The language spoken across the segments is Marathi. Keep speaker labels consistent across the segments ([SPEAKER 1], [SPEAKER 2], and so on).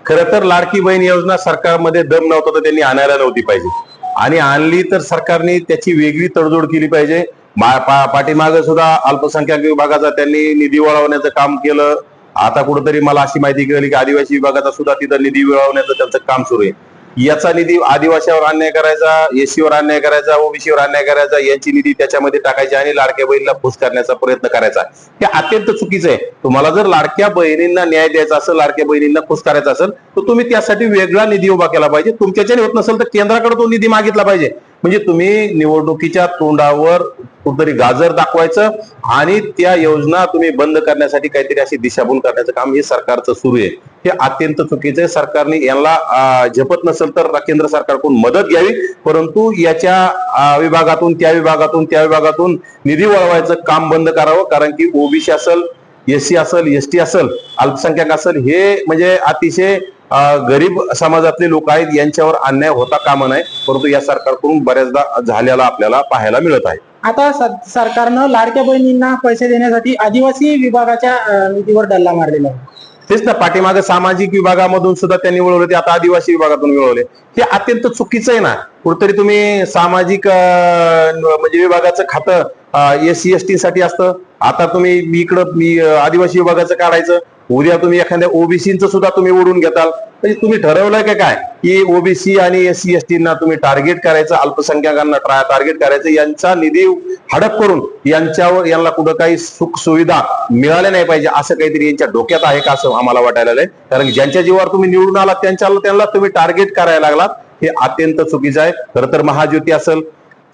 [SPEAKER 1] खरं तर लाडकी बहीण योजना सरकारमध्ये दम नव्हता तर त्यांनी आणायला नव्हती पाहिजे, आणि आणली तर सरकारने त्याची वेगळी तडजोड केली पाहिजे. पाठीमागे सुद्धा अल्पसंख्याक विभागाचा त्यांनी निधी वळवण्याचं काम केलं. आता कुठेतरी मला अशी माहिती कळली की आदिवासी विभागाचा सुद्धा तिथं निधी वळवण्याचं त्यांचं काम सुरू आहे. याचा निधी आदिवासीवर अन्याय करायचा, एसीवर अन्याय करायचा, ओबीसीवर अन्याय करायचा, यांची निधी त्याच्यामध्ये टाकायची आणि लाडक्या बहिणीला खुश करण्याचा प्रयत्न करायचा. हे अत्यंत चुकीचं आहे. तुम्हाला जर लाडक्या बहिणींना न्याय द्यायचा असेल, लाडक्या बहिणींना खुश करायचा असेल, तर तुम्ही त्यासाठी वेगळा निधी उभा केला पाहिजे. तुमच्याच्याने होत नसेल तर केंद्राकडे तो निधी मागितला पाहिजे. म्हणजे तुम्ही निवडणुकीच्या तोंडावर कुठेतरी गाजर दाखवायचं आणि त्या योजना तुम्ही बंद करण्यासाठी काहीतरी अशी दिशाभूल करण्याचं काम हे सरकारचं सुरू आहे. हे अत्यंत चुकीचं आहे. सरकारने यांना झेपत नसेल तर केंद्र सरकारकडून मदत घ्यावी, परंतु याच्या विभागातून त्या विभागातून निधी वळवायचं काम बंद करावं. कारण की ओबीसी असेल, एससी असेल, एसटी असेल, अल्पसंख्याक असेल, हे म्हणजे अतिशय गरीब समाजातले लोक आहेत, यांच्यावर अन्याय होता कामा नये, परंतु या सरकारकडून बऱ्याचदा झालेला आपल्याला पाहायला मिळत आहे.
[SPEAKER 2] आता सरकारनं लाडक्या बहिणींना पैसे देण्यासाठी आदिवासी विभागाच्या निधीवर डल्ला मारलेला आहे.
[SPEAKER 1] तेच ना, पाठीमागे सामाजिक विभागामधून सुद्धा त्यांनी वळवले, ते आता आदिवासी विभागातून वळवले. हे अत्यंत चुकीचं आहे ना. कुठेतरी तुम्ही सामाजिक म्हणजे विभागाचं खातं एससी एसटी साठी असतं, आता तुम्ही मी आदिवासी विभागाचं काढायचं, उद्या तुम्ही एखाद्या ओबीसीचं सुद्धा तुम्ही ओढून घेताल. म्हणजे तुम्ही ठरवलंय का काय की ओबीसी आणि एससी एसटीना तुम्ही टार्गेट करायचं, अल्पसंख्याकांना टार्गेट करायचं, यांचा निधी हडप करून यांना कुठं काही सुख सुविधा मिळाल्या नाही पाहिजे असं काहीतरी यांच्या डोक्यात आहे का असं आम्हाला वाटायला लागलंय. कारण ज्यांच्या जीवावर तुम्ही निवडून आलात त्यांना तुम्ही टार्गेट करायला लागलात, हे अत्यंत चुकीचं आहे. खरं तर महाज्योती असेल,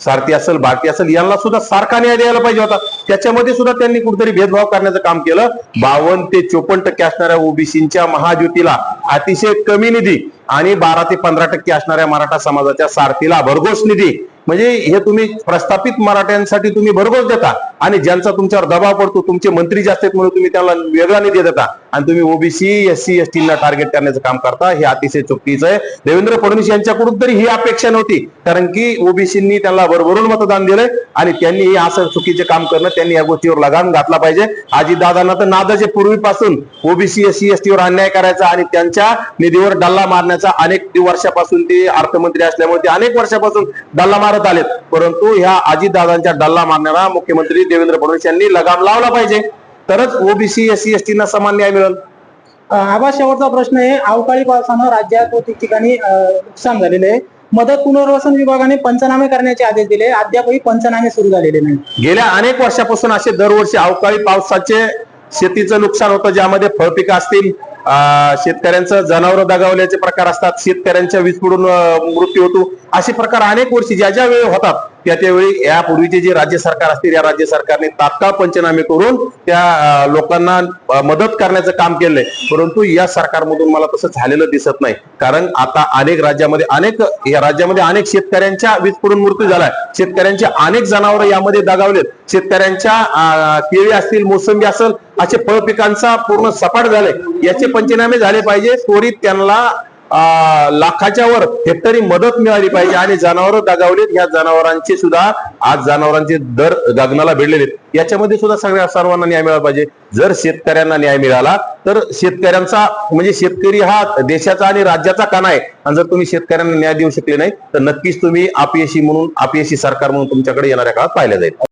[SPEAKER 1] सारथी असेल, भारती असेल, यांना सुद्धा सारखा न्याय द्यायला पाहिजे होता. त्याच्यामध्ये सुद्धा त्यांनी कुठेतरी भेदभाव करण्याचं काम केलं. 52 ते 54% असणाऱ्या ओबीसीच्या महाज्योतीला अतिशय कमी निधी आणि 12 ते 15% असणाऱ्या मराठा समाजाच्या सारथीला भरघोस निधी. म्हणजे हे तुम्ही प्रस्थापित मराठ्यांसाठी तुम्ही भरघोस देता, आणि ज्यांचा तुमच्यावर दबाव पडतो, तुमचे मंत्री जास्त आहेत म्हणून तुम्ही त्याला वेगळा निधी देता, आणि तुम्ही ओबीसी एससी एसटीला टार्गेट करण्याचं काम करता. हे अतिशय चुकीचं आहे. देवेंद्र फडणवीस यांच्याकडून तरी ही अपेक्षा नव्हती, कारण की ओबीसींनी त्यांना भरभरून मतदान दिलंय आणि त्यांनी असं चुकीचे काम करणं, त्यांनी या गोष्टीवर लगाम घातला पाहिजे. अजितदादांना तर नादाचे पूर्वीपासून ओबीसी एससी एसटीवर अन्याय करायचा आणि त्यांच्या निधीवर डल्ला मारण्याचा अनेक वर्षापासून, ते अर्थमंत्री असल्यामुळे ते अनेक वर्षापासून डल्ला मारत आलेत. परंतु ह्या अजितदादांच्या डल्ला मारणारा मुख्यमंत्री देवेंद्र फडणवीस यांनी लगाम लावला पाहिजे, तरच ओबीसी एससी एसटीना समान न्याय मिळेल.
[SPEAKER 2] आबा, शेवटचा प्रश्न आहे. अवकाळी पावसानं राज्यात व ठिकठिकाणी नुकसान झालेले आहे. मदत पुनर्वसन विभागाने पंचनामे करण्याचे आदेश दिले, अद्यापही पंचनामे सुरू झालेले नाही.
[SPEAKER 1] गेल्या अनेक वर्षापासून असे दरवर्षी अवकाळी पावसाचे शेतीचं नुकसान होतं, ज्यामध्ये फळपिकं असतील, शेतकऱ्यांचं जनावर दगावल्याचे प्रकार असतात, शेतकऱ्यांच्या वीज पडून मृत्यू होतो, असे प्रकार अनेक वर्षी ज्या वेळी होतात त्यावेळी यापूर्वीचे जे राज्य सरकार असतील, या राज्य सरकारने तात्काळ पंचनामे करून त्या लोकांना मदत करण्याचं काम केलंय. परंतु या सरकारमधून मला तसं झालेलं दिसत नाही. कारण आता या राज्यामध्ये अनेक शेतकऱ्यांच्या वीज पडून मृत्यू झालाय, शेतकऱ्यांचे अनेक जनावर यामध्ये दगावलेत, शेतकऱ्यांच्या केळी असतील, मोसंबी असेल, असे फळ पिकांचा पूर्ण सपाट झाले. याचे पंचनामे झाले पाहिजे. त्वरित त्यांना लाखाच्या वर हेक्टरी मदत मिळाली पाहिजे. आणि जनावर दगावलेत, या जनावरांचे सुद्धा आज जनावरांचे दर गगनाला भिडलेले, याच्यामध्ये सुद्धा सर्वांना न्याय मिळाला पाहिजे. जर शेतकऱ्यांना न्याय मिळाला तर शेतकऱ्यांचा म्हणजे शेतकरी हा देशाचा आणि राज्याचा कणा आहे, आणि जर तुम्ही शेतकऱ्यांना न्याय देऊ शकले नाही तर नक्कीच तुम्ही अपयशी सरकार म्हणून तुमच्याकडे येणाऱ्या काळात पाहिलं जाईल.